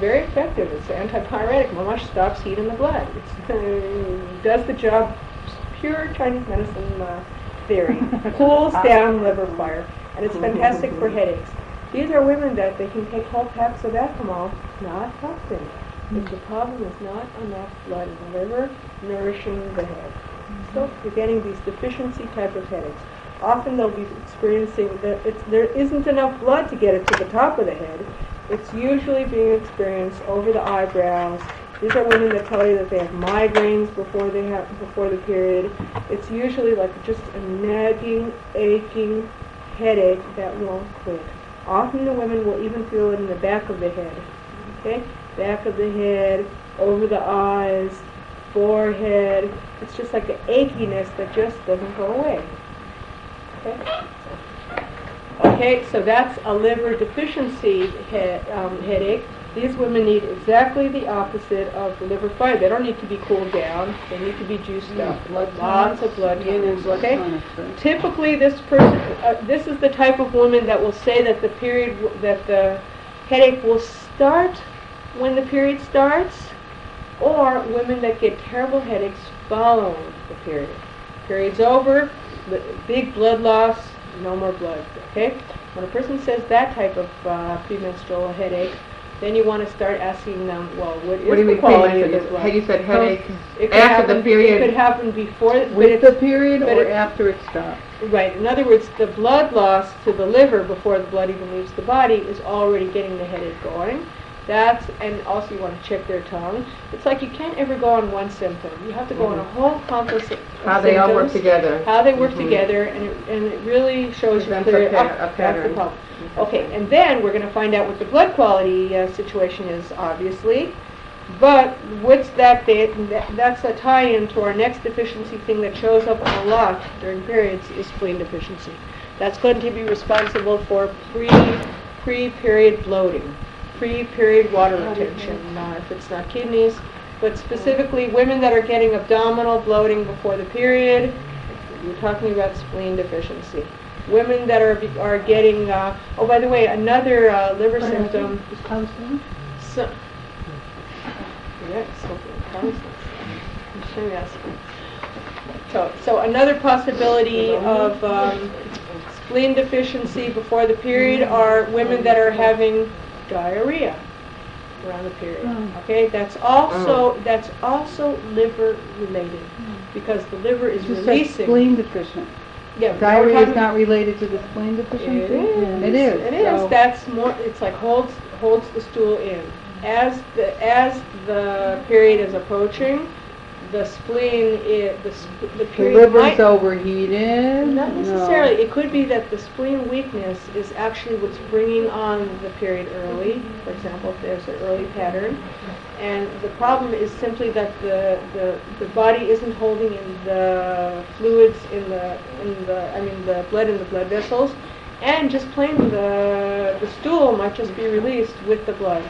very effective. It's antipyretic. Mamash stops heat in the blood. It does the job. Pure Chinese medicine theory. Cools down liver fire, and it's fantastic for headaches. These are women that they can take whole packs of Ecamol, not helping. If the problem is not enough blood in the liver nourishing the head. So you're getting these deficiency type of headaches. Often they'll be experiencing that there isn't enough blood to get it to the top of the head. It's usually being experienced over the eyebrows. These are women that tell you that they have migraines before the period. It's usually like just a nagging, aching headache that won't quit. Often the women will even feel it in the back of the head. Okay? Back of the head, over the eyes, forehead. It's just like an achiness that just doesn't go away. Okay? Okay, so that's a liver deficiency headache. These women need exactly the opposite of the liver fire. They don't need to be cooled down. They need to be juiced up. Lots of blood in and blood. Okay. Typically, this is the type of woman that will say that the headache will start when the period starts, or women that get terrible headaches following the period. Period's over, big blood loss, no more blood. Okay. When a person says that type of premenstrual headache, then you want to start asking them, well, what is the quality of the blood? You said headache after the period. It could happen before. With the period or after it stops? Right. In other words, the blood loss to the liver before the blood even leaves the body is already getting the headache going. And also you want to check their tongue. It's like you can't ever go on one symptom. You have to go on a whole complex of how they all work together. How they work together, and it really shows you clearly a pattern. That's the problem. Okay, and then we're going to find out what the blood quality situation is, obviously. But what's that? That's a tie-in to our next deficiency thing that shows up a lot during periods is spleen deficiency. That's going to be responsible for pre-period bloating. Pre-period water retention, if it's not kidneys, but specifically women that are getting abdominal bloating before the period, you're talking about spleen deficiency. Women that are getting, by the way, another liver symptom. Is counseling? So another possibility of spleen deficiency before the period are women that are having diarrhea around the period. Okay, that's also liver related because the liver is releasing. Spleen deficient. Yeah, diarrhea is not related to the spleen deficiency. It is. It is. So that's more. It's like holds the stool in as the period is approaching. The spleen, the period the liver's overheated. Not necessarily. No. It could be that the spleen weakness is actually what's bringing on the period early. For example, if there's an early pattern, and the problem is simply that the body isn't holding in the fluids in the blood in the blood vessels, and just plain the stool might just be released with the blood.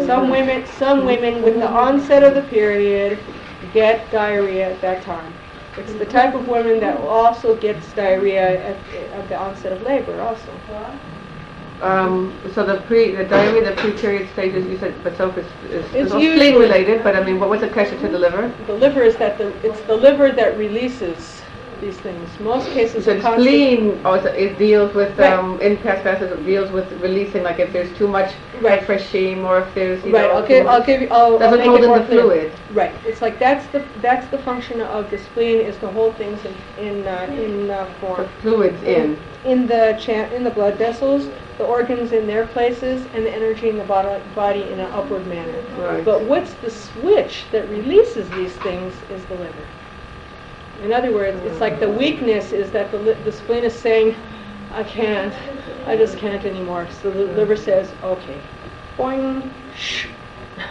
Some women with the onset of the period get diarrhea at that time. It's the type of woman that also gets diarrhea at the onset of labor also. So the diarrhea, the pre-period stages, you said, but is spleen related, but what's the connection to the liver? The liver is that it's the liver that releases these things. Most cases, so the spleen it deals with in past passages. It deals with releasing, like if there's too much refreshing, or if there's doesn't hold in the fluid. Right. It's like that's the function of the spleen is to hold things in form. The fluids in the blood vessels, the organs in their places, and the energy in the body in an upward manner. Right. But what's the switch that releases these things is the liver. In other words, it's like the weakness is that the spleen is saying, I just can't anymore. So the liver says, okay, boing, shh.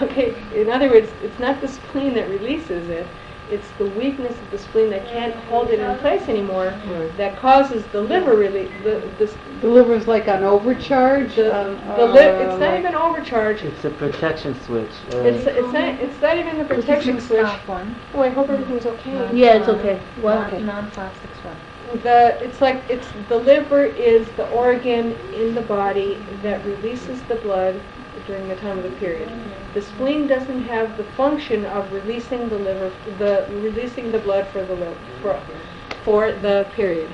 Okay, in other words, it's not the spleen that releases it, it's the weakness of the spleen that can't hold it in place anymore that causes the liver really, the liver's like on overcharge? It's not even overcharge. It's a protection switch. It's not even the protection switch. Oh, I hope everything's okay. Yeah, it's okay. Non-plastic swell. The liver is the organ in the body that releases the blood. during the time of the period. The spleen doesn't have the function of releasing the liver, releasing the blood for the for the period.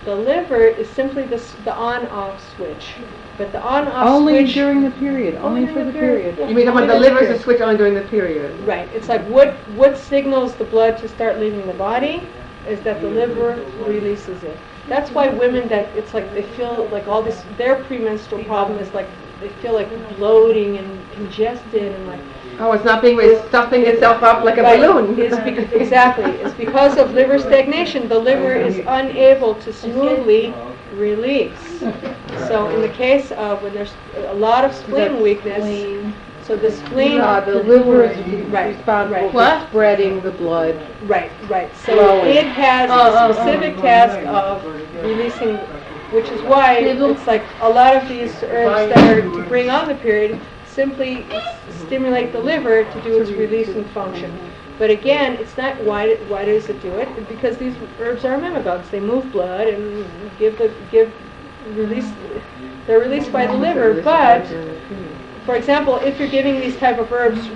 The liver is simply the on-off switch, but the on-off Only switch during the period, only for the period. Yeah. You mean Only the during liver's period. a switch only during the period? Right. It's like what signals the blood to start leaving the body is that the liver releases it. That's why women that it's like they feel like all this, their premenstrual problem is like they feel like bloating and congested and like. Oh, it's not being it's stuffing itself up like a Right. balloon. Exactly. It's because of liver stagnation. The liver is unable to smoothly release. So in the case of when there's a lot of spleen weakness, so the spleen, The liver is Right, responsible right. for spreading the blood. right. So Flowing. it has a specific task of releasing, which is why it's like a lot of these herbs that are to bring on the period simply stimulate the liver to do its releasing function. But again, it's not why does it do it? Because these herbs are emmenagogues. They move blood and release. They're released by the liver. But for example, if you're giving these type of herbs,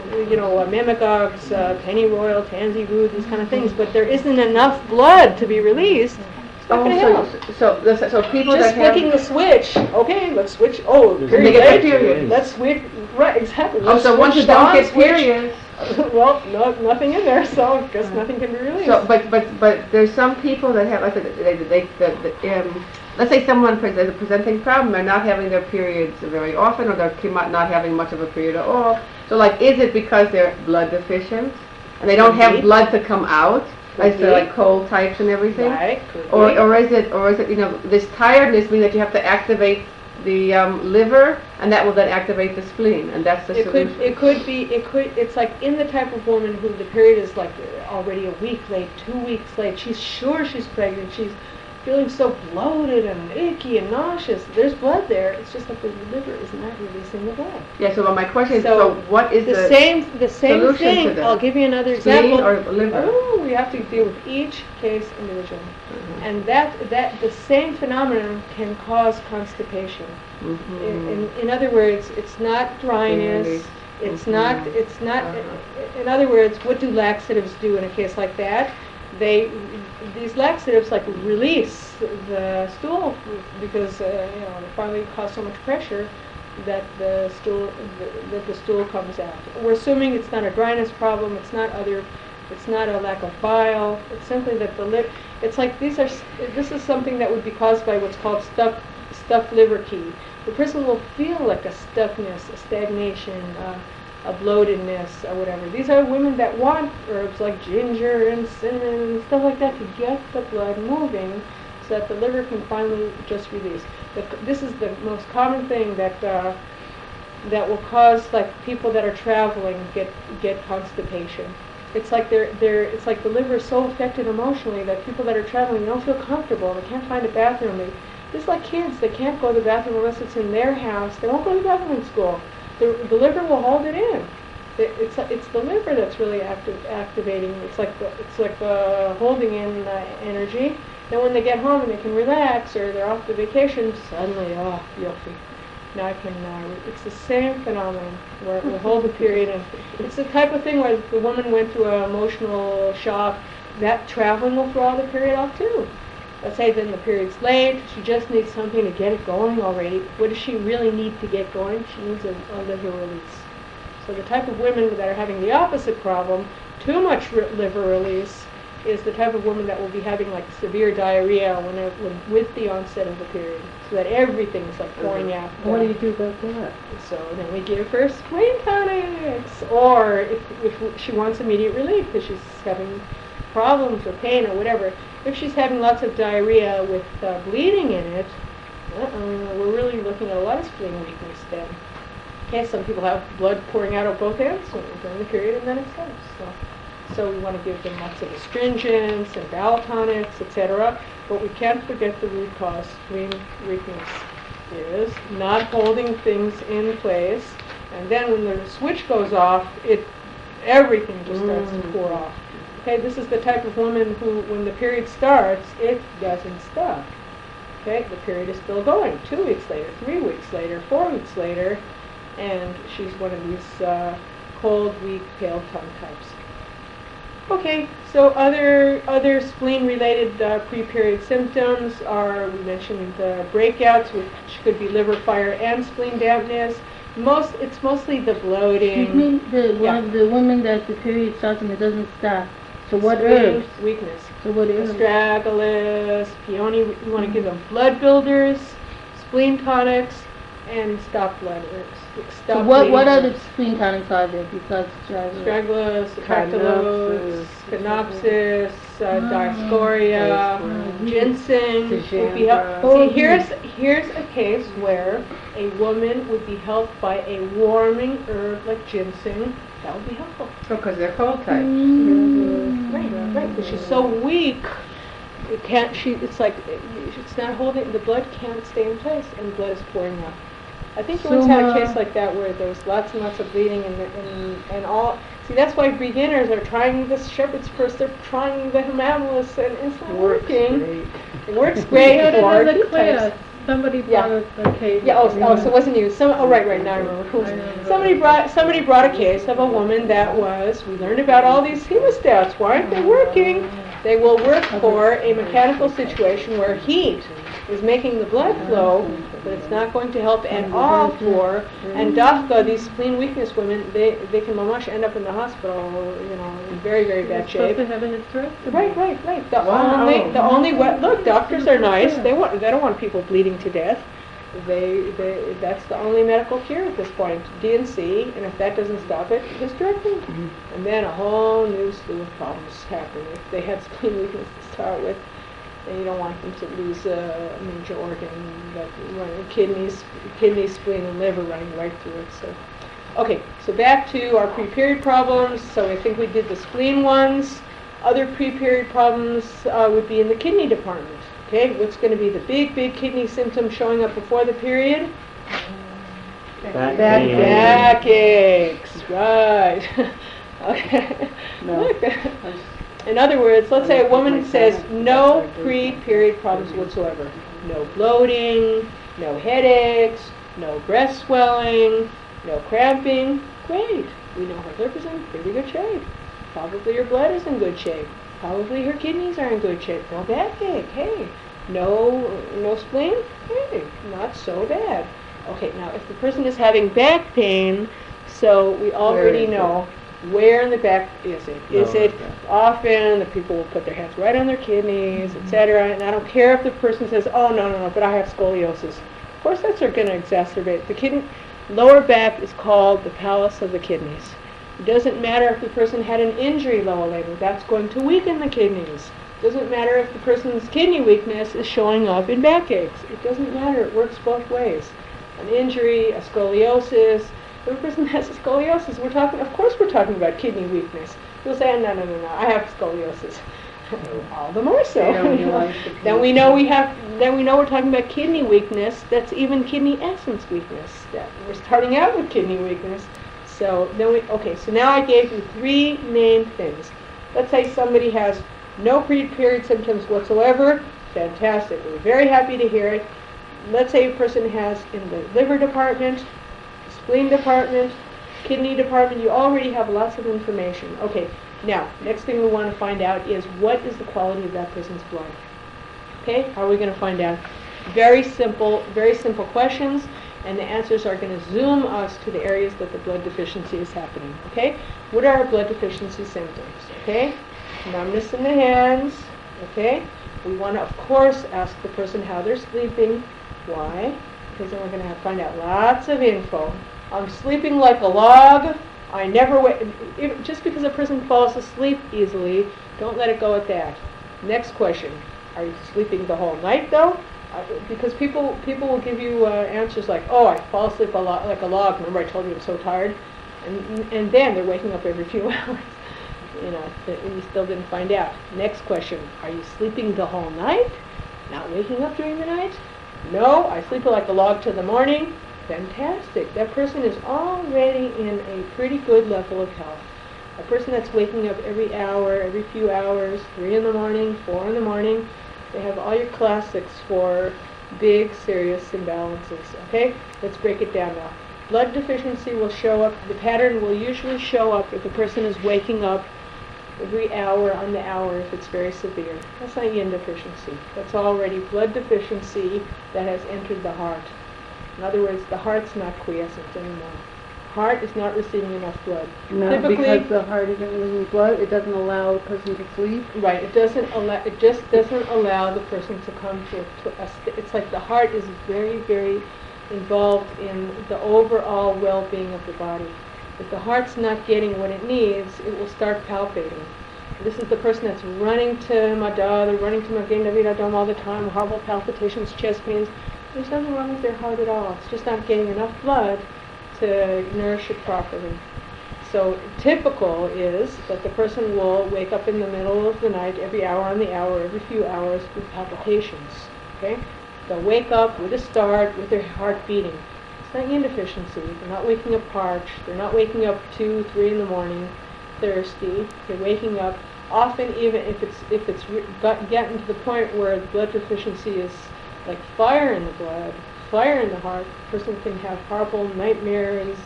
emmenagogues, pennyroyal, tansy root, these kind of things, but there isn't enough blood to be released, it's not going to help. So people Just that have flicking the switch. Okay, let's switch. Oh, they period get late. periods. Let's switch. Right, exactly. Oh, Let's so once you switch don't on, get switch. periods, Well, nothing in there, so I guess nothing can be released. so but there's some people that have like let's say someone there's a presenting problem, they're not having their periods very often, or they're not having much of a period at all. So like, is it because they're blood deficient and they don't have blood to come out, like they're like cold types and everything? Right, could be. Or is it this tiredness means that you have to activate the liver, and that will then activate the spleen, and that's the solution. It's like in the type of woman who the period is like already a week late, 2 weeks late, she's sure she's pregnant, she's feeling so bloated and icky and nauseous. There's blood there, it's just that the liver is not releasing the blood. Yeah, so my question is, So what is The same solution to thing, that? I'll give you another spleen example. or liver? Oh, we have to deal with each case individually. Mhm. And that the same phenomenon can cause constipation. In other words, it's not dryness. Really? It's not. In other words, what do laxatives do in a case like that? These laxatives like release the stool because they finally cause so much pressure that the stool comes out. We're assuming it's not a dryness problem. It's not a lack of bile. It's simply that it's like this is something that would be caused by what's called stuck liver key. The person will feel like a stuckness, a stagnation, a bloatedness, or whatever. These are women that want herbs like ginger and cinnamon and stuff like that to get the blood moving so that the liver can finally just release. This is the most common thing that will cause like people that are traveling get constipation. It's like it's like the liver is so affected emotionally that people that are traveling don't feel comfortable. They can't find a bathroom. Just like kids, they can't go to the bathroom unless it's in their house. They won't go to the bathroom in school. The liver will hold it in. It's the liver that's really activating. It's like holding in energy. Then when they get home and they can relax, or they're off to vacation, suddenly, yucky. Now I can. It's the same phenomenon where it will hold the period, and it's the type of thing where the woman went through an emotional shock. That traveling will throw the period off too. Let's say then the period's late, she just needs something to get it going already. What does she really need to get going? She needs a liver release. So the type of women that are having the opposite problem, too much liver release, is the type of woman that will be having like severe diarrhea with the onset of the period. So that everything is like pouring out. What do you do about that? So then we give her spleen tonics. Or if she wants immediate relief because she's having problems or pain or whatever. If she's having lots of diarrhea with bleeding in it, we're really looking at a lot of spleen weakness then. Okay, some people have blood pouring out of both ends during the period and then it stops. So we want to give them lots of astringents and bowel tonics, etc. But we can't forget the root cause. Spleen weakness is not holding things in place. And then when the switch goes off, everything just starts to pour off. Okay, this is the type of woman who, when the period starts, it doesn't stop. Okay, the period is still going. 2 weeks later, 3 weeks later, 4 weeks later, and she's one of these cold, weak, pale tongue types. Okay, so other spleen-related pre-period symptoms are, we mentioned breakouts, which could be liver fire and spleen dampness. It's mostly the bloating. Excuse me, Yeah. one of the women that the period starts and it doesn't stop. So what spleen herbs? weakness. So what herbs? Astragalus, peony. You want to give them blood builders, spleen tonics, and stop blood. So what other spleen tonics are there besides Astragalus, Actylose, Phenopsis, Diaspora, ginseng would be helped. Oh, See, here's a case where a woman would be helped by a warming herb like ginseng. That would be helpful. Because they're cold types. Right. Because she's so weak. It can't. It's like it's not holding. The blood can't stay in place, and blood is pouring out. I think you once had a case like that where there was lots and lots of bleeding and all. See, that's why beginners are trying this shepherd's purse. They're trying the hemamelus, and it's not working. It works great for Another acute class. types. Somebody brought a case. Yeah. So it wasn't you. Right. Now I remember. Somebody brought a case of a woman that was. We learned about all these hemostats. Why aren't they working? They will work for a mechanical situation where heat is making the blood flow, but it's not going to help at all for. And dafka, these spleen weakness women, they can mamash end up in the hospital, in very, very bad shape. Supposed to have a hysterectomy. Right. The only look, doctors are nice. They don't want people bleeding to death. That's the only medical cure at this point, DNC, and if that doesn't stop it, hysterectomy. And then a whole new slew of problems happen. If they had spleen weakness to start with, then you don't want them to lose a major organ, kidneys, spleen, and liver running right through it. So back to our pre-period problems. So I think we did the spleen ones. Other pre-period problems would be in the kidney department. Okay, what's going to be the big kidney symptom showing up before the period? Backaches, right. Okay. Look. In other words, let's say a woman says no pre-period problems whatsoever. No bloating, no headaches, no breast swelling, no cramping. Great. We know her liver's in pretty good shape. Probably her blood is in good shape. Probably her kidneys are in good shape. No backache. Hey. No spleen? Hey. Not so bad. Okay, now if the person is having back pain, so we already know where in the back is it. Is it often the people will put their hands right on their kidneys, etc. And I don't care if the person says, oh, no, but I have scoliosis. Of course, that's going to exacerbate. The lower back is called the palace of the kidneys. It doesn't matter if the person had an injury lower labor. That's going to weaken the kidneys. It doesn't matter if the person's kidney weakness is showing up in backaches. It doesn't matter. It works both ways. An injury, a scoliosis. If a person has a scoliosis, of course we're talking about kidney weakness. You'll say, no, I have scoliosis. All the more so. Then we know we're talking about kidney weakness. That's even kidney essence weakness. That we're starting out with kidney weakness. So now I gave you three main things. Let's say somebody has no pre-period symptoms whatsoever. Fantastic. We're very happy to hear it. Let's say a person has in the liver department, spleen department, kidney department. You already have lots of information. Okay, now, next thing we want to find out is what is the quality of that person's blood? Okay, how are we going to find out? Very simple questions, and the answers are going to zoom us to the areas that the blood deficiency is happening. Okay, what are our blood deficiency symptoms? Okay, numbness in the hands. Okay, we want to, of course, ask the person how they're sleeping. Why? Because then we're going to find out lots of info. I'm sleeping like a log. I never wake. Just because a person falls asleep easily, don't let it go at that. Next question: are you sleeping the whole night though? Because people will give you answers like, "Oh, I fall asleep like a log. Remember, I told you I'm so tired," and then they're waking up every few hours. You still didn't find out. Next question: are you sleeping the whole night? Not waking up during the night? No, I sleep like a log till the morning. Fantastic. That person is already in a pretty good level of health. A person that's waking up every hour, every few hours, 3 in the morning, 4 in the morning, they have all your classics for big, serious imbalances. Okay? Let's break it down now. Blood deficiency will show up, the pattern will usually show up if the person is waking up every hour on the hour if it's very severe. That's not yin deficiency. That's already blood deficiency that has entered the heart. In other words, the heart's not quiescent anymore. Heart is not receiving enough blood. No, Typically, because the heart isn't releasing blood, it doesn't allow the person to sleep. right, it just doesn't allow the person to come to it's like the heart is very, very involved in the overall well-being of the body. If the heart's not getting what it needs, it will start palpating. This is the person that's running to Madad, they're running to Magen David Adom all the time, horrible palpitations, chest pains. There's nothing wrong with their heart at all. It's just not getting enough blood to nourish it properly. So typical is that the person will wake up in the middle of the night, every hour on the hour, every few hours with palpitations. Okay? They'll wake up with a start, with their heart beating. It's not yin deficiency. They're not waking up parched. They're not waking up 2, 3 in the morning thirsty. They're waking up often, even if it's gotten to the point where the blood deficiency is like fire in the blood, fire in the heart. The person can have horrible nightmares,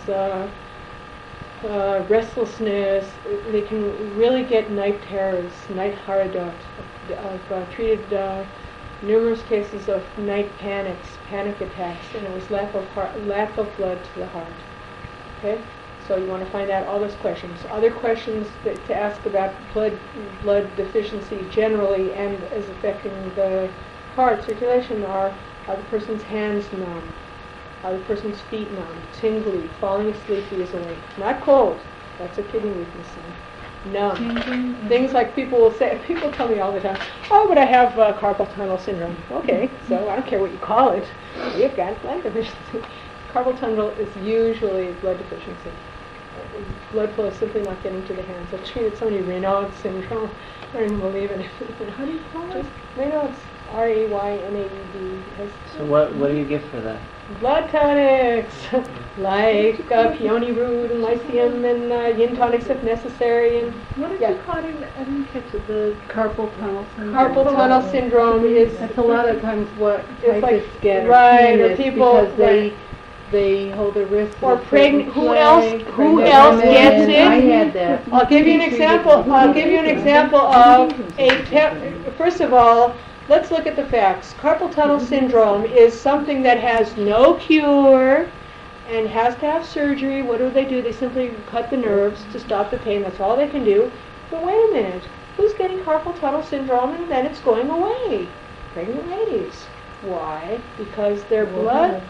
restlessness. They can really get night terrors, night haradot. I've treated numerous cases of night panic attacks, and it was lack of blood to the heart. Okay, so you want to find out all those questions. Other questions to ask about blood deficiency generally and as affecting the heart circulation are the person's hands numb, are the person's feet numb, tingly, falling asleep easily, not cold. That's a kidney weakness sign. Numb. Things like people tell me all the time, oh, but I have carpal tunnel syndrome. Okay, so I don't care what you call it. You've got blood deficiency. Carpal tunnel is usually blood deficiency. Blood flow is simply not getting to the hands. I've treated so many Raynaud's syndrome. I don't even believe it. How do you call it? Raynaud's. Raynaud. So what do you give for that? Blood tonics, like peony root and lycium and yin tonics if necessary. And What did you call it? I didn't catch it. The carpal tunnel syndrome. carpal tunnel syndrome is That's a lot of times what it's like typists get. right, or penis, people because they hold their wrists. or in a pregnant. certain Who way, else? Who pregnant else women. gets it? I had that. I'll give you an example. I'll give you an example of first of all, let's look at the facts. Carpal tunnel syndrome is something that has no cure and has to have surgery. What do? They simply cut the nerves to stop the pain. That's all they can do. But wait a minute. Who's getting carpal tunnel syndrome and then it's going away? Pregnant ladies. Why? Because their blood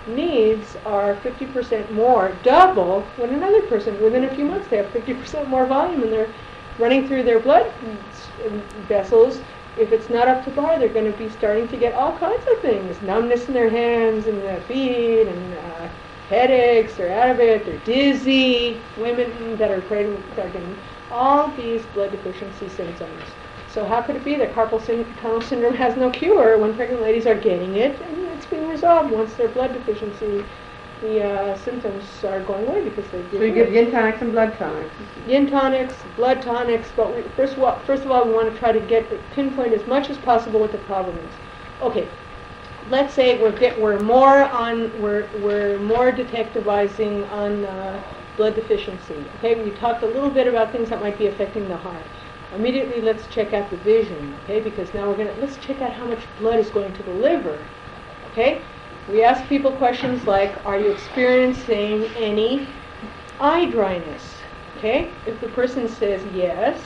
needs are 50% more, double when another person. Within a few months they have 50% more volume and they're running through their blood vessels. If it's not up to par, they're going to be starting to get all kinds of things. Numbness in their hands and their feet and headaches, they're out of it, they're dizzy. Women that are pregnant are getting all these blood deficiency symptoms. So how could it be that carpal tunnel syndrome has no cure when pregnant ladies are getting it and it's being resolved once their blood deficiency, the symptoms are going away because they So you give yin tonics and blood tonics. Yin tonics, blood tonics, but first of all, we want to try to pinpoint as much as possible what the problem is. Okay, let's say we're more detectivizing on blood deficiency. Okay, we talked a little bit about things that might be affecting the heart. Immediately, let's check out the vision. Okay, because now let's check out how much blood is going to the liver. Okay. We ask people questions like, are you experiencing any eye dryness? Okay? If the person says yes,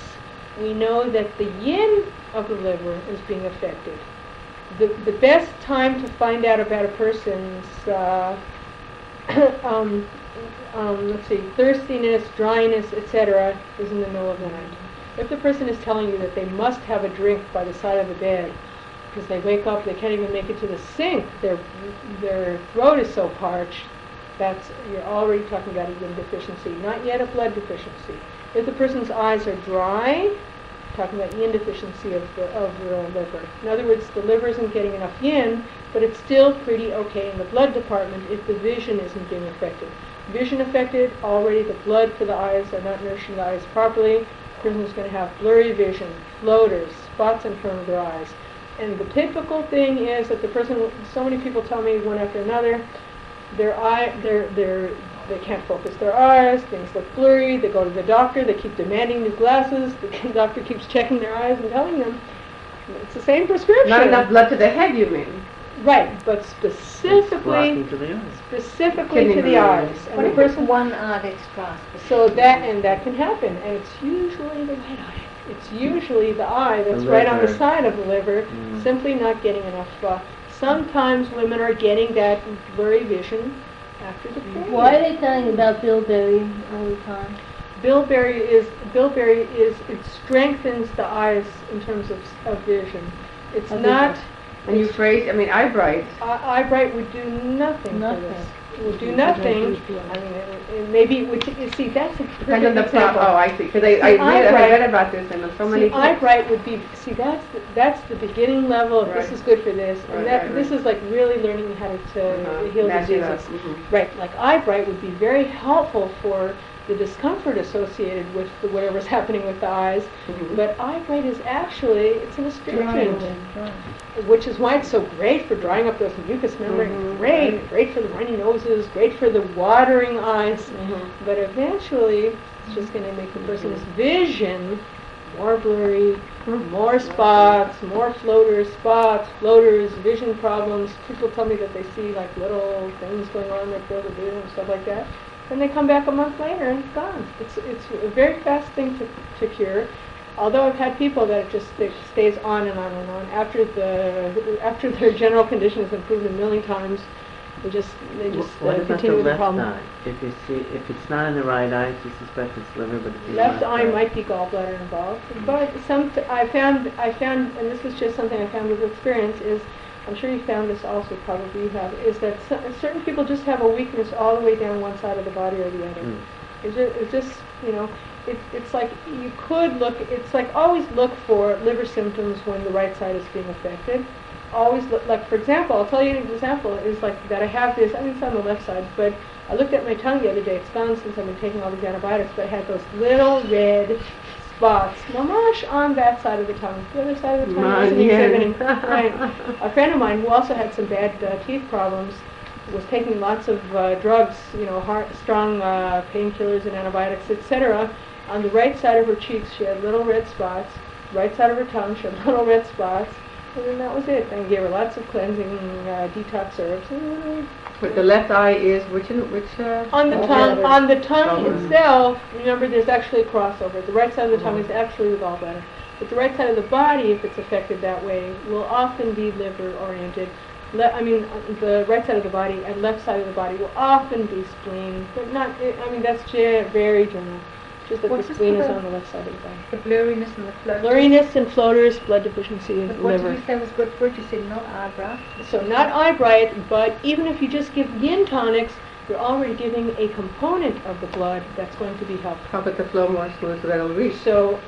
we know that the yin of the liver is being affected. The best time to find out about a person's thirstiness, dryness, etc., is in the middle of the night. If the person is telling you that they must have a drink by the side of the bed, because they wake up, they can't even make it to the sink, their throat is so parched, you're already talking about a yin deficiency, not yet a blood deficiency. If the person's eyes are dry, talking about yin deficiency of the liver. In other words, the liver isn't getting enough yin, but it's still pretty okay in the blood department if the vision isn't being affected. Vision affected, already the blood for the eyes are not nourishing the eyes properly. The person is going to have blurry vision, floaters, spots in front of their eyes. And the typical thing is that the person, so many people tell me one after another, they can't focus their eyes, things look blurry, they go to the doctor, they keep demanding new glasses, the doctor keeps checking their eyes and telling them it's the same prescription. Not enough blood to the head, you mean? Right, but It's specifically blocking to the eyes. to the eyes. And What the if person, it's one eye that's crossed? so that can happen, and it's usually the right eye. It's usually the eye that's right on the liver. side of the liver, Mm. simply not getting enough. Sometimes women are getting that blurry vision after the period. Why are they telling you about bilberry all the time? Bilberry is it strengthens the eyes in terms of vision. It's Of not. vision. And you phrase, I mean, eye bright. Eye bright would do nothing for Nothing. this. It would do nothing. I mean, maybe it would. You see, that's a Depends perfect on the example. Oh, I see. Because I eye bright- read about this and so many. See, eye bright would be. See, that's the beginning level. Of This Right. is good for this, and Right, this is like really learning how to heal Match it up. diseases. Mhm. Right, like eye bright would be very helpful for the discomfort associated with whatever's happening with the eyes. Mhm. But eye bright is actually, it's an astringent, which is why it's so great for drying up those mucous membranes. Mhm. Great for the runny noses, great for the watering eyes. Mhm. But eventually, it's just going to make the person's vision more blurry, more spots, more floaters, vision problems. People tell me that they see like little things going on in their field of vision and stuff like that. Then they come back a month later and it's gone. It's a very fast thing to cure. Although I've had people that it just stays on and on and on after their general condition has improved a million times. They just What about the continue with the left problem. eye? If it's not in the right eye, you suspect it's liver, but it's in the Left eye eye. might be gallbladder involved, but I found, and this is just something I found with experience, is, I'm sure you found this also, probably you have, is that certain people just have a weakness all the way down one side of the body or the other. Mm. It's just, it's like you could look, it's like always look for liver symptoms when the right side is being affected. Always look, like for example, I'll tell you an example, is like that I have this, I mean it's on the left side, but I looked at my tongue the other day, it's gone since I've been taking all these antibiotics, but I had those little red spots, mamash on that side of the tongue. The other side of the tongue wasn't exhibiting. Right. A friend of mine who also had some bad teeth problems was taking lots of drugs, strong painkillers and antibiotics, etc. On the right side of her cheeks, she had little red spots. Right side of her tongue, she had little red spots. And then that was it. And gave her lots of cleansing detox herbs. But the left eye is which? On the tongue Gallbladder. itself, remember there's actually a crossover. The right side of the tongue is actually the gallbladder. But the right side of the body, if it's affected that way, will often be liver oriented. The right side of the body and left side of the body will often be spleen, but not, that's very general. Just that What's the this spleen is about? on the left side of the body. The blurriness and the float. Blurriness and floaters, blood deficiency, But what liver. did you say was good for it? You said not eyebrow? So not eye bright, but even if you just give yin tonics, you're already giving a component of the blood that's going to be helpful. Help it to flow more smooth so that it'll reach. So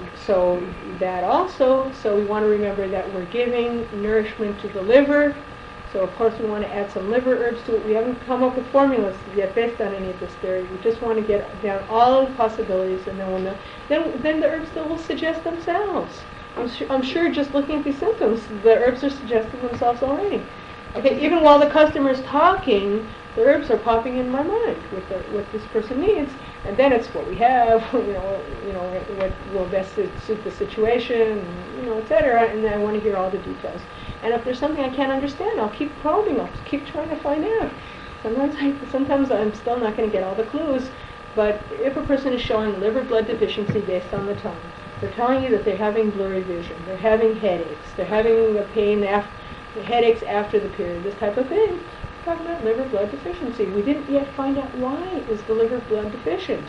that also, so we want to remember that we're giving nourishment to the liver. So of course we want to add some liver herbs to it. We haven't come up with formulas yet based on any of this theory. We just want to get down all the possibilities, and then we'll know. Then the herbs will suggest themselves. I'm sure just looking at these symptoms, the herbs are suggesting themselves already. Okay, even while the customer's talking, the herbs are popping in my mind with what this person needs, and then it's what we have, what will best suit the situation, etc. And then I want to hear all the details. And if there's something I can't understand, I'll keep probing. I'll keep trying to find out. Sometimes I'm still not going to get all the clues. But if a person is showing liver blood deficiency based on the tongue, they're telling you that they're having blurry vision, they're having headaches, they're having the pain headaches after the period, this type of thing. We're talking about liver blood deficiency. We didn't yet find out why is the liver blood deficient.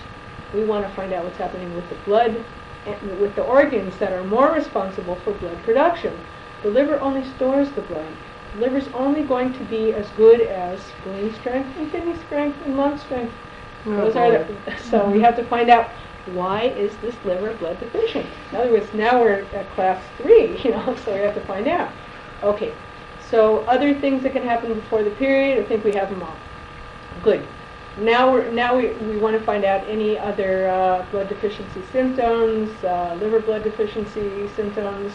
We want to find out what's happening with the blood, and with the organs that are more responsible for blood production. The liver only stores the blood. The liver's only going to be as good as spleen strength and kidney strength and lung strength. So we have to find out, why is this liver blood deficient? In other words, now we're at class 3, so we have to find out. Okay, so other things that can happen before the period, I think we have them all. Good. Now we want to find out any other blood deficiency symptoms, liver blood deficiency symptoms,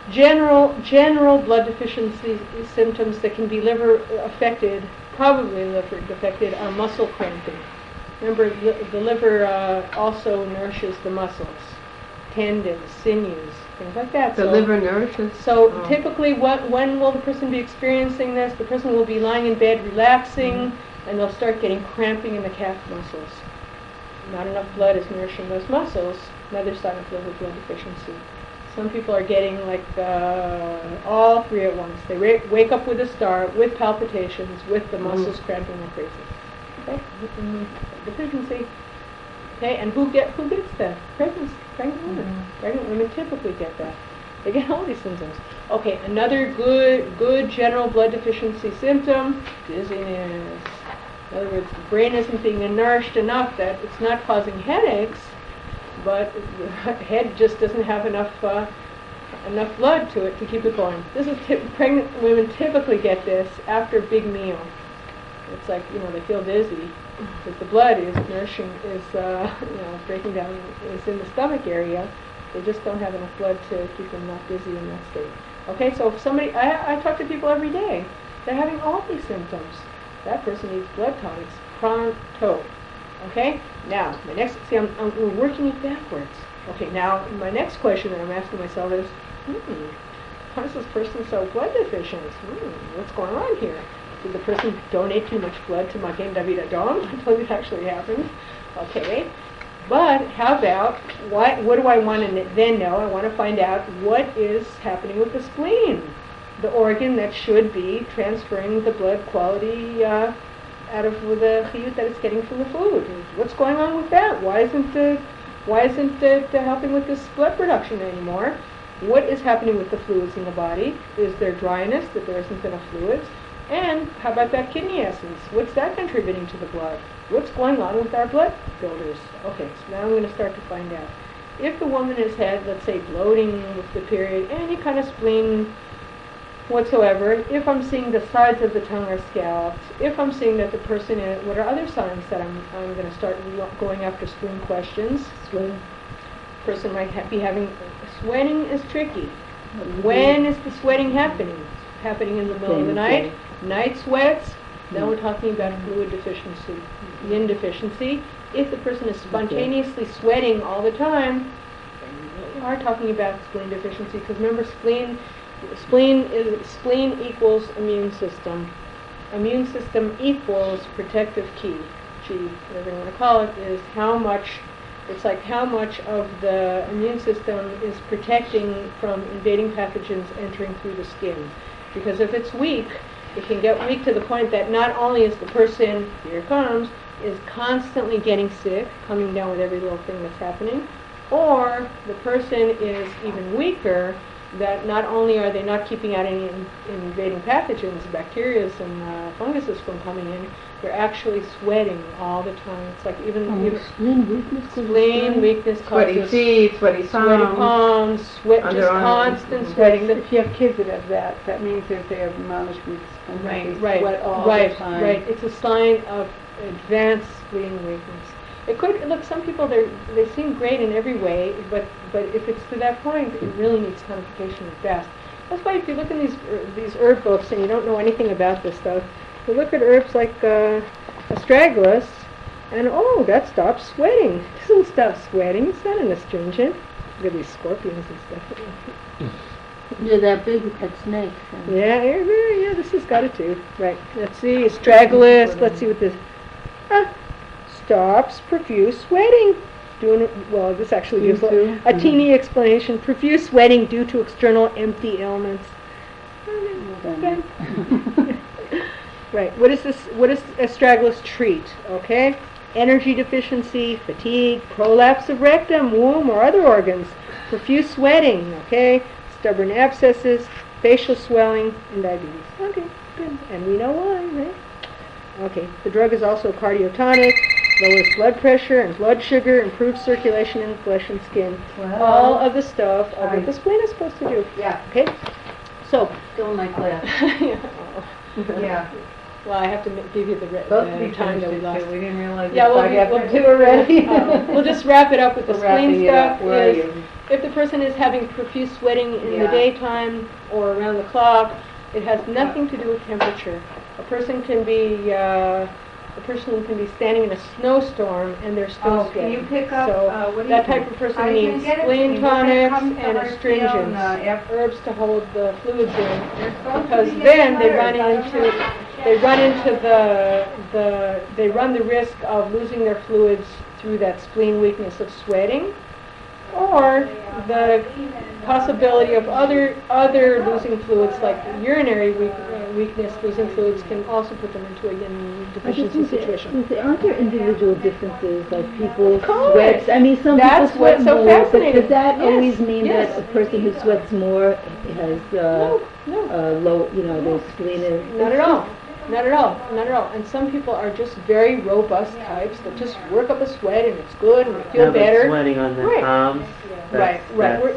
general blood deficiency symptoms that can be liver affected probably liver defected, are muscle cramping. Remember, the liver also nourishes the muscles, tendons, sinews, things like that. The liver nourishes. So Oh. typically, when will the person be experiencing this? The person will be lying in bed, relaxing, Mm-hmm. and they'll start getting cramping in the calf muscles. Not enough blood is nourishing those muscles. Another sign of liver blood deficiency. Some people are getting like all three at once. They wake up with a start, with palpitations, with the muscles cramping like crazy. Okay, deficiency. Okay, and who gets that? Pregnant women. Pregnant women typically get that. They get all these symptoms. Okay, another good general blood deficiency symptom: dizziness. In other words, the brain isn't being nourished enough that it's not causing headaches, but the head just doesn't have enough blood to it to keep it going. This is pregnant women typically get this after a big meal. It's like, they feel dizzy, but the blood is nourishing, is breaking down, is in the stomach area. They just don't have enough blood to keep them not dizzy in that state. Okay, so if somebody, I talk to people every day, they're having all these symptoms. That person needs blood tonics pronto. Okay, now my next, we're working it backwards. Okay, now my next question that I'm asking myself is, how is this person so blood deficient? What's going on here? Did the person donate too much blood to Magen David Adom until it actually happened? Okay, but how about, what do I want to then know? I want to find out what is happening with the spleen, the organ that should be transferring the blood quality out of the chiyut that it's getting from the food. What's going on with that? Why isn't it helping with this blood production anymore? What is happening with the fluids in the body? Is there dryness, that there isn't enough fluids? And how about that kidney essence? What's that contributing to the blood? What's going on with our blood builders? Okay, so now I'm going to start to find out. If the woman has had, let's say, bloating with the period, any kind of spleen whatsoever, if I'm seeing the sides of the tongue are scalped, if I'm seeing that the person is, what are other signs that I'm going to start going after spleen questions? Sweating. Person might be having, sweating is tricky. When is the sweating happening? Happening in the middle of the night? Night sweats? Now we're talking about fluid deficiency, yin deficiency. If the person is spontaneously sweating all the time, we are talking about spleen deficiency, because remember, spleen equals immune system. Immune system equals protective key. Whatever you want to call it, is how much, it's like how much of the immune system is protecting from invading pathogens entering through the skin. Because if it's weak, it can get weak to the point that not only is the person, here it comes, is constantly getting sick, coming down with every little thing that's happening, or the person is even weaker, that not only are they not keeping out any invading pathogens, bacteria and funguses from coming in, they're actually sweating all the time. It's like even spleen weakness. Sweaty causes feet, sweaty palms, just constant sweating. If you have kids that have that, that means that they have malnutrition and they sweat all the time. Right. It's a sign of advanced spleen weakness. It could look. Some people they seem great in every way, but if it's to that point, it really needs tonification fast. That's why if you look in these herb books and you don't know anything about this stuff, you look at herbs like astragalus, and that stops sweating. It doesn't stop sweating. It's not an astringent. Look at these scorpions and stuff. Yeah, that big pet snake. Yeah, this has got it too. Right. Let's see, astragalus. Let's see what this. Stops profuse sweating. This actually gives a teeny explanation. Profuse sweating due to external empty ailments. Right. What is this? What does astragalus treat? Okay. Energy deficiency, fatigue, prolapse of rectum, womb, or other organs. Profuse sweating. Okay. Stubborn abscesses, facial swelling, and diabetes. Okay. Good. And we know why, right? Okay. The drug is also cardiotonic. Lowers blood pressure and blood sugar, improves circulation in flesh and skin. Wow. All of the stuff of what the spleen is supposed to do. Yeah. Okay? So. Still in my class. Yeah. Well, I have to give you the time that we lost. We didn't realize Yeah, we'll do already. We'll just wrap it up with the spleen stuff. Where are you? If the person is having profuse sweating in the daytime or around the clock, it has nothing to do with temperature. A person can be standing in a snowstorm and they're still Can you sweating. pick up, So what do that you type of person I can needs get it to spleen you. We're gonna tonics come to and her astringents, Tziyon, after- herbs to hold the fluids in, They're supposed to because be then they getting run letters. they run the risk of losing their fluids through that spleen weakness of sweating, or the possibility of other losing fluids like urinary weakness, losing fluids can also put them into a yin deficiency situation. Aren't there individual differences, like people course. sweat? I mean, some That's people sweat what's so more, but fascinating. does that Yes, always mean yes. that a person who sweats more has No. low, their spleen is... Not at all. Not at all. Not at all. And some people are just very robust types that just work up a sweat and it's good and they feel No, but better. sweating on the Right. palms. Right. We're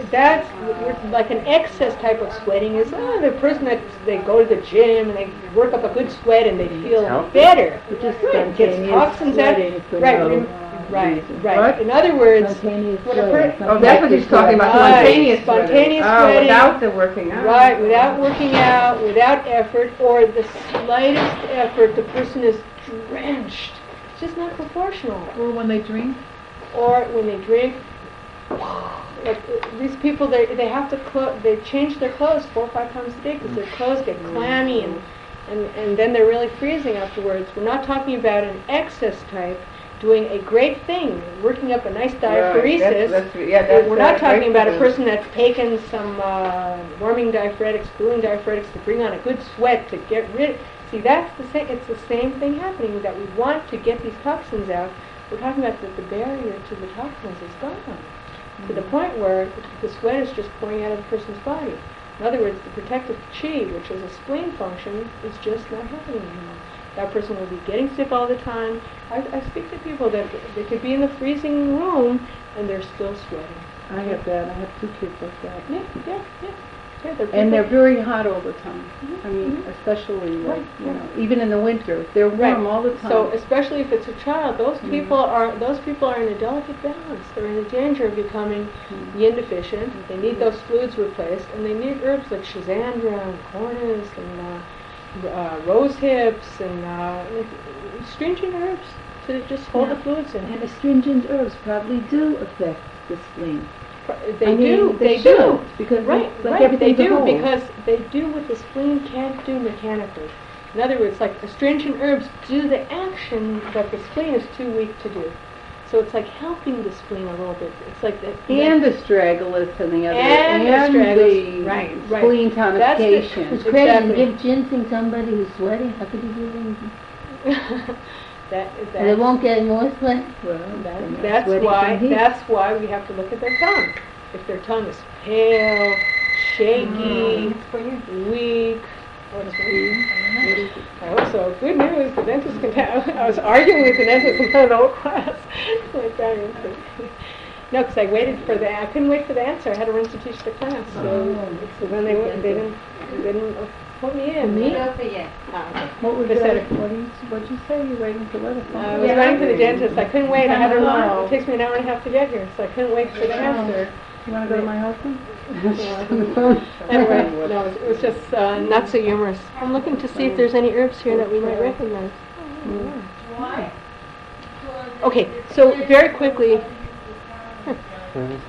like an excess type of sweating is the person that they go to the gym and they work up a good sweat and they feel healthy. better. Which is Right. Gets spontaneous toxins out. sweating for Right. no Right. reason. Right. What? In other words, Spontaneous when a sweating. Oh, that's what he's talking about, Right. spontaneous Spontaneous sweating. sweating. Oh, without the working out. right, without working out, without effort, or the slightest effort, the person is drenched. It's just not proportional. Or when they drink. Or when they drink, like these people, they have to they change their clothes 4 or 5 times a day because their clothes get clammy and then they're really freezing afterwards. We're not talking about an excess type doing a great thing, working up a nice diaphoresis. We're not talking about a person that's taken some warming diaphretics, cooling diaphretics to bring on a good sweat to get rid. See, that's the same. It's the same thing happening, that we want to get these toxins out. We're talking about that the barrier to the toxins is gone to the point where the sweat is just pouring out of the person's body. In other words, the protective chi, which is a spleen function, is just not happening anymore. That person will be getting sick all the time. I speak to people that they could be in the freezing room and they're still sweating. I have that. I have 2 kids like that. Yeah, And they're very hot all the time. I mean, especially, Right, even in the winter. They're warm all the time. So especially if it's a child, those people are in a delicate balance. They're in the danger of becoming yin deficient. They need those fluids replaced, and they need herbs like schizandra and cornus and rose hips and astringent herbs to just hold the fluids in. And astringent herbs probably do affect the spleen. They do. Because Right, like they everything's a do, whole. because they do what the spleen can't do mechanically. In other words, like astringent herbs do the action that the spleen is too weak to do. So it's like helping the spleen a little bit. It's like and the astragalus and the other, And the astragalus, right. spleen That's the- tonification. It's crazy. Exactly. Give ginseng somebody who's sweating. How could you give them? And they won't get more sweat. Well, That's sweating why. from heat. That's why we have to look at their tongue. If their tongue is pale, shaky, weak. Also, good news, the dentist can have, I was arguing with the dentist in the whole class. No, because I couldn't wait for the answer. I had to run to teach the class. So then they didn't put me in. What They said- what'd you say? You're waiting for what? I was writing to the dentist. I couldn't wait. I had to run. It takes me an hour and a half to get here, so I couldn't wait for the answer. You want to go to my husband? Anyway, no, it was just not so humorous. I'm looking to see if there's any herbs here that we might recognize. Okay, so very quickly.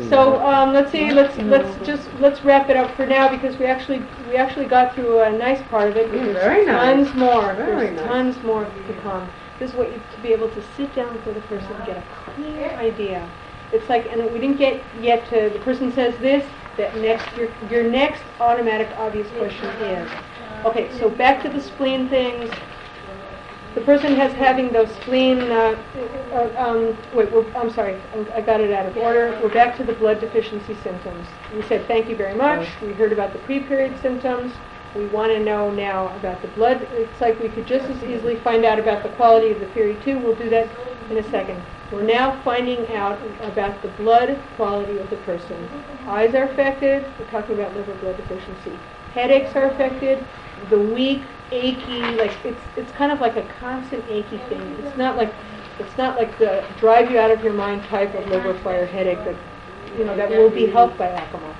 So let's see. Let's wrap it up for now because we actually got through a nice part of it. But Very there's nice. tons more. Very There's nice. tons more to come. This is what you to be able to sit down with the person and get a clear idea. It's like, and we didn't get yet to the person says this. That next, your next automatic obvious question is, okay. So back to the spleen things. The person having those spleen, I'm sorry, I got it out of order. We're back to the blood deficiency symptoms. We said thank you very much. We heard about the pre-period symptoms. We want to know now about the blood. It's like we could just as easily find out about the quality of the period too. We'll do that in a second. We're now finding out about the blood quality of the person. Eyes are affected. We're talking about liver blood deficiency. Headaches are affected. The weak, achy, like it's kind of like a constant achy thing. It's not like the drive you out of your mind type of liver fire headache that that will be helped by alcohol.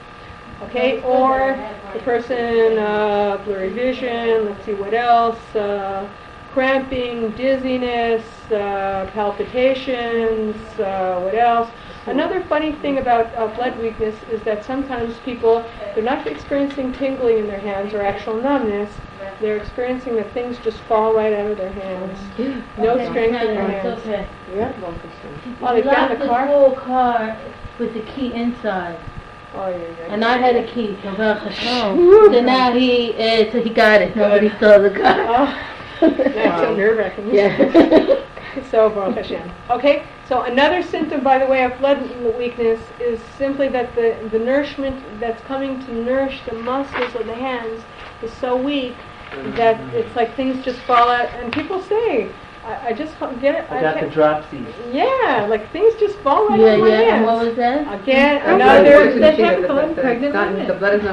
Okay, or the person, blurry vision, let's see what else, cramping, dizziness, palpitations, what else? Another funny thing about blood weakness is that sometimes people, they're not experiencing tingling in their hands or actual numbness, they're experiencing that things just fall right out of their hands. No strength in their hands. Okay. Yeah, 1%. Oh, they found the car? whole car with the key inside. Oh, yeah. And I had a key. So now he got it. Nobody saw the car. Oh, that's so nerve-wracking. Yeah. So, Baruch Hashem. Okay, so another symptom, by the way, of blood weakness is simply that the nourishment that's coming to nourish the muscles of the hands is so weak that it's like things just fall out. And people say, I just get it. I got the dropsies. Yeah, like things just fall right Yeah, out of my yeah. And hands. what was that? Again, The another... blood is not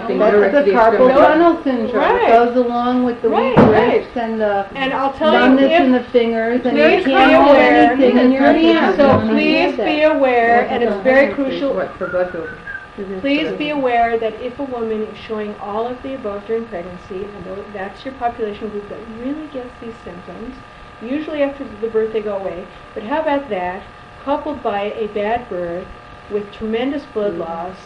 being That's directed the to the carpal extremity. tunnel syndrome. Right. It goes along with the weak Right. wrists and the And I'll tell you, numbness in if, the fingers, and please you be can't hold aware. anything in your hand. so please be aware, and it's very crucial, What, for blood filter? please be aware that if a woman is showing all of the above during pregnancy, and that's your population group that really gets these symptoms, usually after the birth they go away, but how about that, coupled by a bad birth with tremendous blood loss,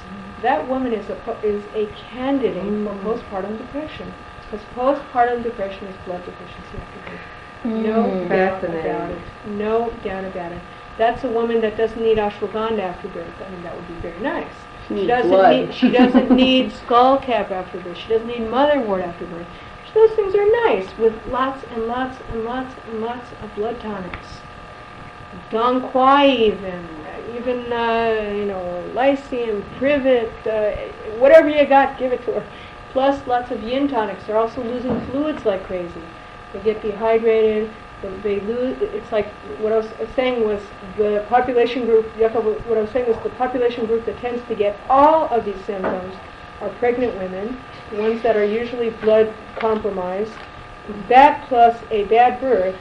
that woman is a candidate for postpartum depression. Because postpartum depression is blood deficiency after birth. No doubt about it. No doubt about it. That's a woman that doesn't need ashwagandha after birth. I mean, that would be very nice. She doesn't need skull cap after birth. She doesn't need motherwort after birth. Those things are nice with lots and lots and lots and lots of blood tonics. Dong Quai even lycium, privet, whatever you got, give it to her. Plus lots of yin tonics. They're also losing fluids like crazy. They get dehydrated. They lose. It's like what I was saying was the population group. What I was saying was the population group that tends to get all of these symptoms are pregnant women, the ones that are usually blood compromised. That plus a bad birth.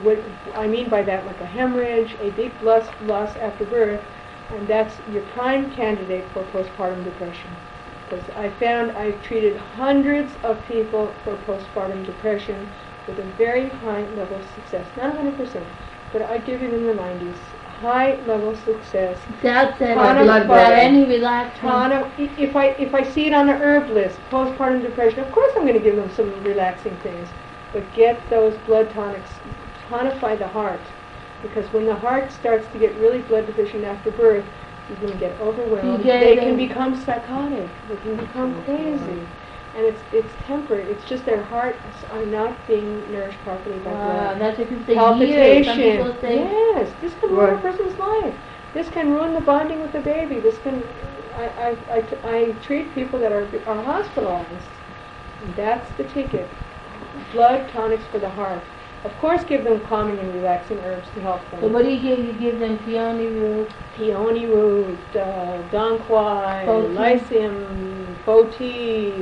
What I mean by that, like a hemorrhage, a big blood loss after birth, and that's your prime candidate for postpartum depression. Because I've treated hundreds of people for postpartum depression with a very high level of success. Not 100%, but I give it in the 90s. High level success. That's it. Without any relaxing. If I see it on the herb list, postpartum depression, of course I'm going to give them some relaxing things. But get those blood tonics, tonify the heart. Because when the heart starts to get really blood deficient after birth, you're going to get overwhelmed. They can become psychotic. They can become crazy. And it's temporary. It's just their hearts are not being nourished properly by blood. That's what people say. Palpitation. Years. Some people say, yes, this can ruin a person's life. This can ruin the bonding with the baby. This can. I treat people that are hospitalized. And that's the ticket. Blood tonics for the heart. Of course, give them calming and relaxing herbs to help them. So what do you give? You give them peony root, Dong Quai, lycium, Foti.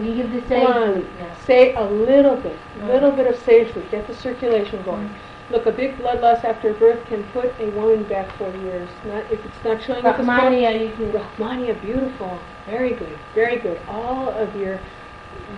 you give the sage. Say a little bit of sage root. Get the circulation going. Look, a big blood loss after birth can put a woman back 4 years. If it's not showing up as Rahmania, beautiful, very good, very good. All of your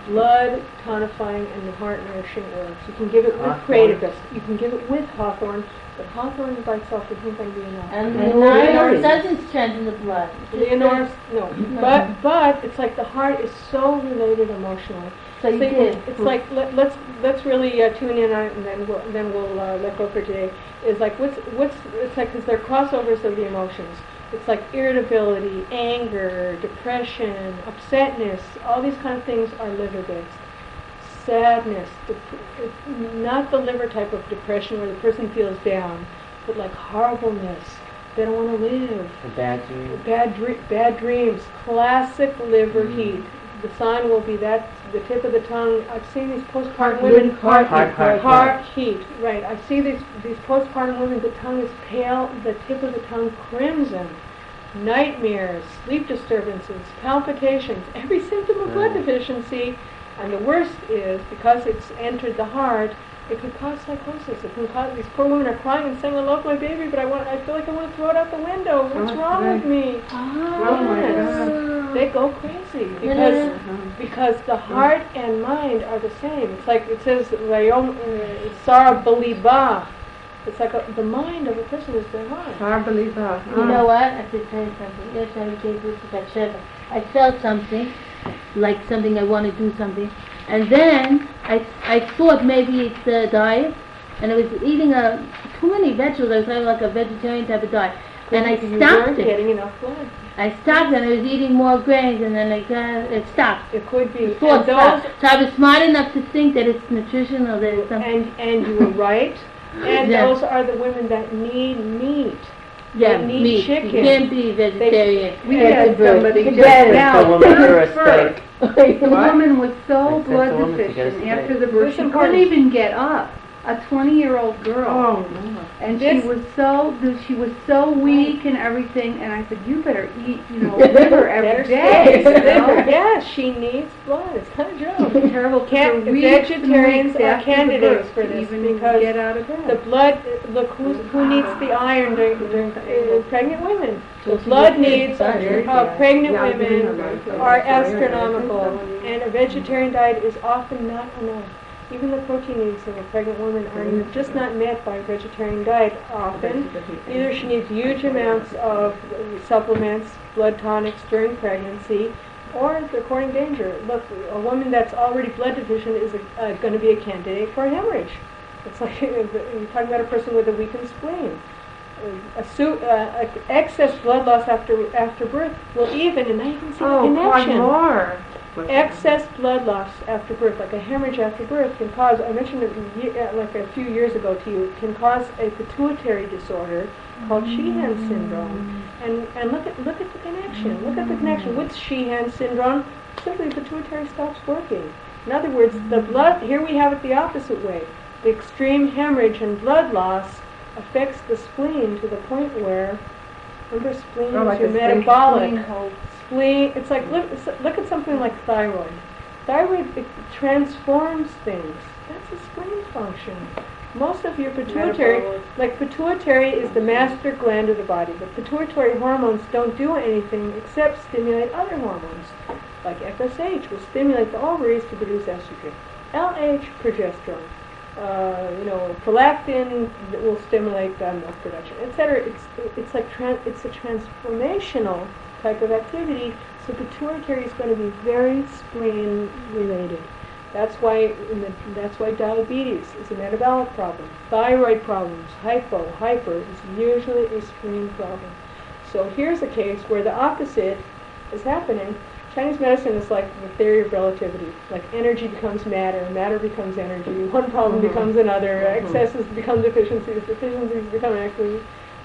blood tonifying and heart nourishing herbs. You can give it with creativeness. You can give it with hawthorn, but hawthorn by itself isn't going to be enough. And Leonora doesn't strengthen the blood. Leonora's no, but it's like the heart is so related emotionally. So you did. It's like let's really tune in on it, and then we'll let go for today. Is like what's it's like because they're crossovers of the emotions. It's like irritability, anger, depression, upsetness. All these kind of things are liver-based. Sadness, not the liver type of depression where the person feels down, but like horribleness. They don't want to live. Bad dreams. Classic liver heat. The sign will be that the tip of the tongue. I've seen these postpartum women heart heat. Right. I see these postpartum women. The tongue is pale. The tip of the tongue crimson. Nightmares, sleep disturbances, palpitations. Every symptom of blood deficiency. And the worst is because it's entered the heart. It could cause psychosis. It can cause, these poor women are crying and saying, I love my baby, but I feel like I want to throw it out the window. What's wrong with me? Oh my God. They go crazy because the heart and mind are the same. It's like it says, Sar Baliba. It's like the mind of a person is their heart. Sar Baliba. You know what? I have to tell you something. Yes, I gave this to Bathsheba. I felt something, like something I want to do something. And then I thought maybe it's a diet, and I was eating too many vegetables. I was having like a vegetarian type of diet, and I You stopped weren't it. getting enough blood. I stopped, and I was eating more grains, and then it stopped. It could be. The thought And those- stopped. So I was smart enough to think that it's nutritional, that it's something. And you were right. And Yeah. those are the women that need meat. Yeah, need meat. chicken. You can't be vegetarian. We had somebody just Take the now, woman for a steak. the woman was so I sent the blood woman to get deficient a after steak. the birth, It's she important. couldn't even get up. A 20-year-old girl. Oh no. And This- she was so weak and everything, and I said, you better eat, liver every day, Yes, she needs blood. It's kind of joke. Terrible. Can't- For weeks and vegetarians weeks are after the candidates birth for to this even because get out of bed. The blood, look, who needs the iron during pregnant women? The blood needs of pregnant women are astronomical, and a vegetarian diet is often not enough. Even the protein needs of a pregnant woman are just not met by a vegetarian diet often. Either she needs huge amounts of supplements, blood tonics during pregnancy, or they're courting danger. Look, a woman that's already blood deficient is going to be a candidate for a hemorrhage. It's like you're talking about a person with a weakened spleen. Excess blood loss after birth will even, and now you can see the connection. more. Excess blood loss after birth, like a hemorrhage after birth, can cause, I mentioned it like a few years ago to you, can cause a pituitary disorder called Sheehan syndrome. And look at the connection. Look at the connection. With Sheehan syndrome, simply the pituitary stops working. In other words, the blood, here we have it the opposite way. The extreme hemorrhage and blood loss affects the spleen to the point where, remember, spleen is your metabolic. Spleen, it's like, look at something like thyroid. Thyroid, it transforms things. That's a spleen function. Most of your pituitary, like pituitary is the master gland of the body. The pituitary hormones don't do anything except stimulate other hormones. Like FSH will stimulate the ovaries to produce estrogen. LH, progesterone. Prolactin will stimulate milk production, etc. It's like it's a transformational type of activity. So pituitary is going to be very spleen related. That's why diabetes is a metabolic problem. Thyroid problems, hyper is usually a spleen problem. So here's a case where the opposite is happening. Chinese medicine is like the theory of relativity. Like energy becomes matter, matter becomes energy, one problem becomes another, excesses become deficiencies, deficiencies become excesses.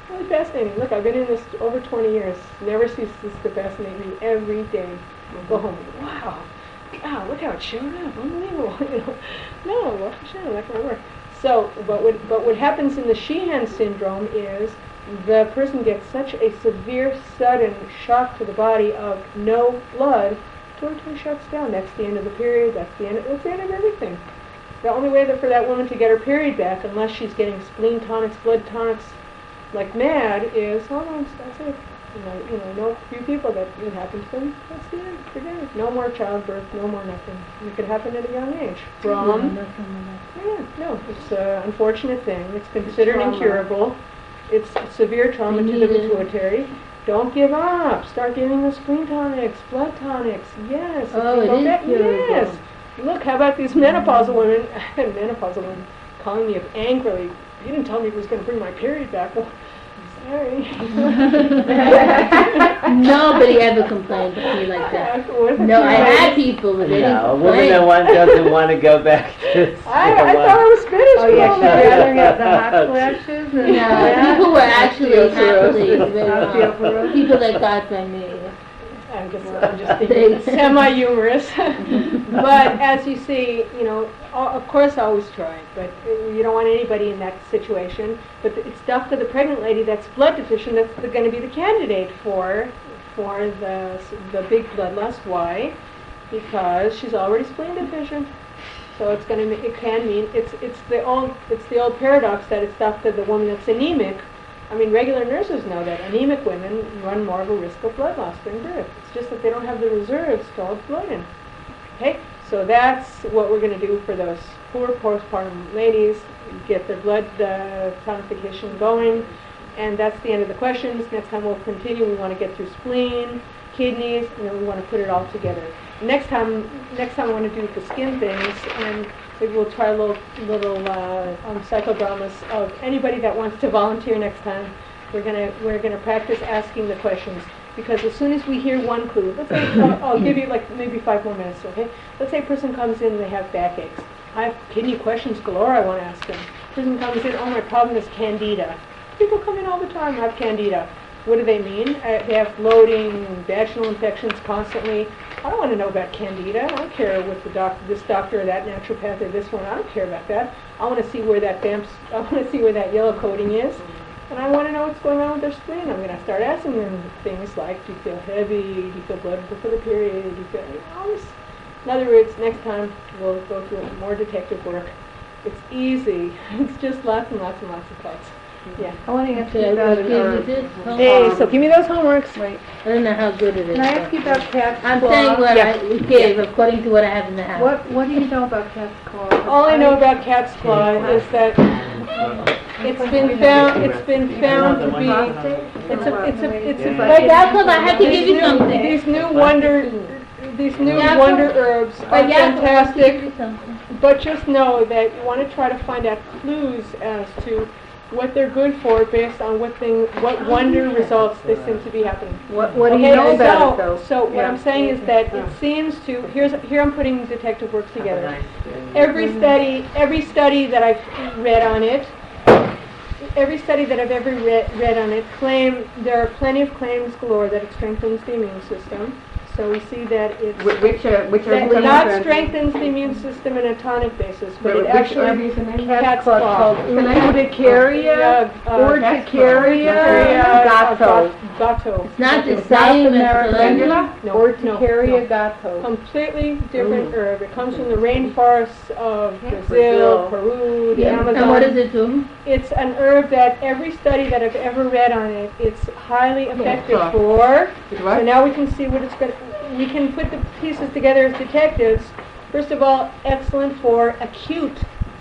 Really fascinating. Look, I've been in this over 20 years. Never ceases to fascinate me every day. Go home. Wow, look how it showed up. Unbelievable. No, well, sure, that can work. So, but what happens in the Sheehan syndrome is the person gets such a severe, sudden shock to the body of no blood, pituitary shuts down. That's the end of the period. That's the end of everything. The only way for that woman to get her period back, unless she's getting spleen tonics, blood tonics, like mad, is hormones. That's it. I know a few people that it happened to them. That's the end. Forget it. No more childbirth. No more nothing. It could happen at a young age. It's an unfortunate thing. It's considered incurable. It's severe trauma to the pituitary. Don't give up. Start giving the spleen tonics, blood tonics. Yes. Oh, it is curable. Yes. Look, how about these menopausal women calling me up angrily. You didn't tell me it was going to bring my period back. Well, sorry. Nobody ever complained to me like that. No, I had people, but they didn't No, a woman that complain. doesn't want to go back to I thought I was finished. Oh yeah, she'd Well, rather have the hot flashes and No, people were actually happily Osteoporosis. people that got by me. I'm just being semi-humorous. But as you see, of course I always try, but you don't want anybody in that situation. But it's stuff to the pregnant lady that's blood deficient that's going to be the candidate for the big blood loss. Why? Because she's already spleen deficient. So it can mean it's the old paradox that it's thought that the woman that's anemic. I mean, regular nurses know that anemic women run more of a risk of blood loss during birth. It's just that they don't have the reserves to hold blood in. Okay, so that's what we're going to do for those poor postpartum ladies. Get their blood tonification going, and that's the end of the questions. Next time we'll continue. We want to get through spleen, kidneys, and then we want to put it all together. Next time I want to do the skin things, and maybe we'll try little psychodramas of anybody that wants to volunteer next time. We're gonna practice asking the questions, because as soon as we hear one clue, let's say I'll give you like maybe 5 more minutes, okay? Let's say a person comes in and they have backaches. I have kidney questions galore I want to ask them. Person comes in, oh, my problem is candida. People come in all the time, I have candida. What do they mean? They have bloating, vaginal infections constantly. I don't want to know about candida. I don't care what this doctor or that naturopath or this one. I don't care about that. I want to see where that yellow coating is, and I want to know what's going on with their spleen. I'm going to start asking them things like, do you feel heavy? Do you feel blood before the period? Do you feel all this? In other words, next time we'll go through more detective work. It's easy. It's just lots and lots and lots of thoughts. Yeah. I want to ask you Okay, about what an gives you herb. this? Hey, so give me those homeworks. Wait, I don't know how good it is. can I ask you about cat's I'm claw? saying what Yeah. I gave according to what I have in the house. What do you know about cat's claw? All I know about cat's claw is that it's been found to be it's a But Jacob, I have to give you something. These new wonder herbs are But Jacob, I have to fantastic. give you something. But just know that you want to try to find out clues as to what they're good for based on what wonder results they seem to be happening. What do you know about it, though? So what Yeah. I'm saying is that it seems to, here I'm putting detective work together. Nice day. Every study that I've read on it, every study that I've ever read on it there are plenty of claims galore that it strengthens the immune system. So we see that it's Which that are not strengthens the immune system in a tonic basis, but it actually cat's claw. Urticaria, Gatto. It's not the same as the No, Urticaria no. gatto. Completely different herb. It comes from the rainforests of Brazil, Peru, the Amazon. And what does it do? It's an herb that every study that I've ever read on it, it's highly effective for. So now we can see what it's going to, we can put the pieces together as detectives. First of all, excellent for acute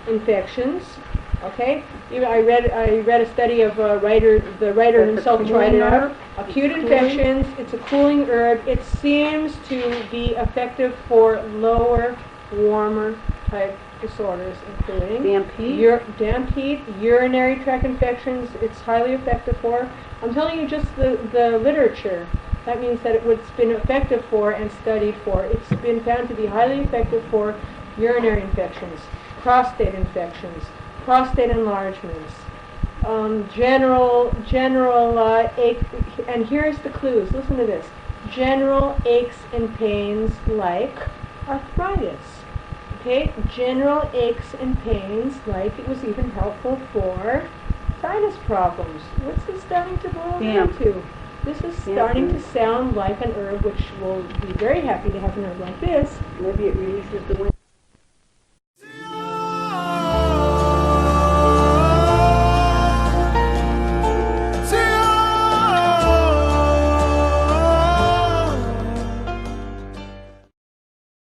infections. Okay? Even I read a study of the writer himself tried it out. Acute infections, it's a cooling herb. It seems to be effective for lower, warmer type disorders, including damp heat, urinary tract infections. It's highly effective for. I'm telling you just the literature. That means that it's been effective for and studied for. It's been found to be highly effective for urinary infections, prostate infections, prostate enlargements, general ache. And here's the clues. Listen to this. General aches and pains like arthritis. Okay, general aches and pains, like it was even helpful for sinus problems. What's this starting to boil down to? This is starting to sound like an herb, which we'll be very happy to have an herb like this. Maybe it releases the wind.